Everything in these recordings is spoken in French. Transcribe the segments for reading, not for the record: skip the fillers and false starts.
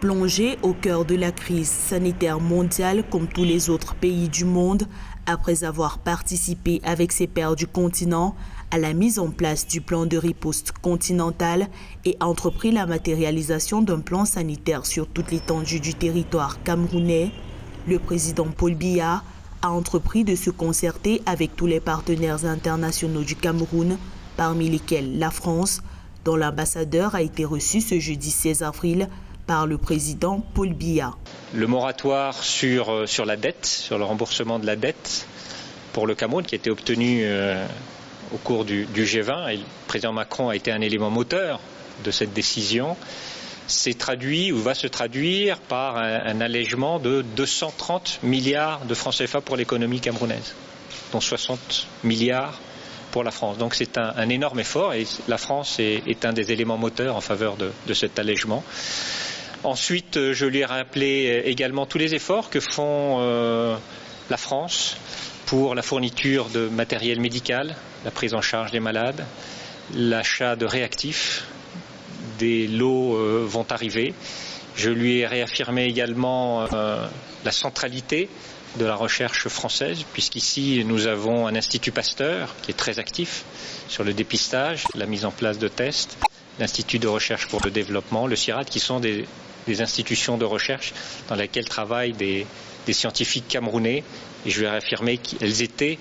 Plongé au cœur de la crise sanitaire mondiale comme tous les autres pays du monde, après avoir participé avec ses pairs du continent à la mise en place du plan de riposte continental et entrepris la matérialisation d'un plan sanitaire sur toute l'étendue du territoire camerounais, le président Paul Biya a entrepris de se concerter avec tous les partenaires internationaux du Cameroun, parmi lesquels la France, dont l'ambassadeur a été reçu ce jeudi 16 avril par le président Paul Biya. Le moratoire sur la dette, sur le remboursement de la dette pour le Cameroun qui a été obtenu au cours du G20, et le président Macron a été un élément moteur de cette décision, s'est traduit ou va se traduire par un allègement de 230 milliards de francs CFA pour l'économie camerounaise, dont 60 milliards pour la France. Donc c'est un énorme effort et la France est un des éléments moteurs en faveur de cet allègement. Ensuite, je lui ai rappelé également tous les efforts que font la France pour la fourniture de matériel médical, la prise en charge des malades, l'achat de réactifs. Des lots vont arriver. Je lui ai réaffirmé également la centralité de la recherche française, puisqu'ici nous avons un institut Pasteur qui est très actif sur le dépistage, la mise en place de tests, l'Institut de recherche pour le développement, le CIRAD, qui sont des institutions de recherche dans lesquelles travaillent des scientifiques camerounais. Et je lui ai réaffirmé qu'elles étaient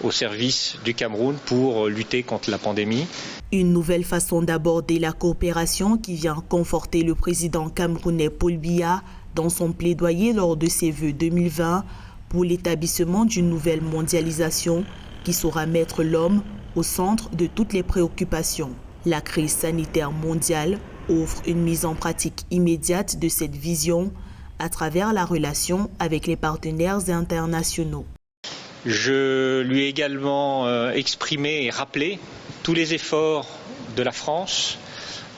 au service du Cameroun pour lutter contre la pandémie. Une nouvelle façon d'aborder la coopération qui vient conforter le président camerounais Paul Biya dans son plaidoyer lors de ses vœux 2020 pour l'établissement d'une nouvelle mondialisation qui saura mettre l'homme au centre de toutes les préoccupations. La crise sanitaire mondiale offre une mise en pratique immédiate de cette vision à travers la relation avec les partenaires internationaux. Je lui ai également exprimé et rappelé tous les efforts de la France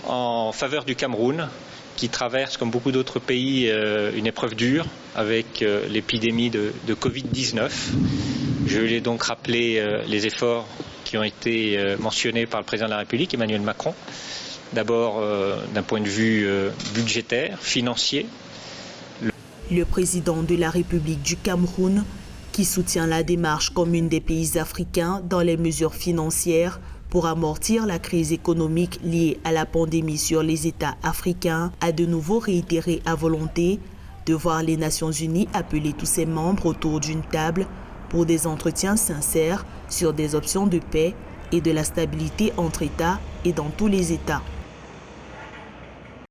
en faveur du Cameroun, qui traverse, comme beaucoup d'autres pays, une épreuve dure avec l'épidémie de Covid-19. Je lui ai donc rappelé les efforts qui ont été mentionnés par le président de la République, Emmanuel Macron. D'abord d'un point de vue budgétaire, financier. Le président de la République du Cameroun, qui soutient la démarche commune des pays africains dans les mesures financières pour amortir la crise économique liée à la pandémie sur les États africains, a de nouveau réitéré à volonté de voir les Nations Unies appeler tous ses membres autour d'une table pour des entretiens sincères sur des options de paix et de la stabilité entre États et dans tous les États.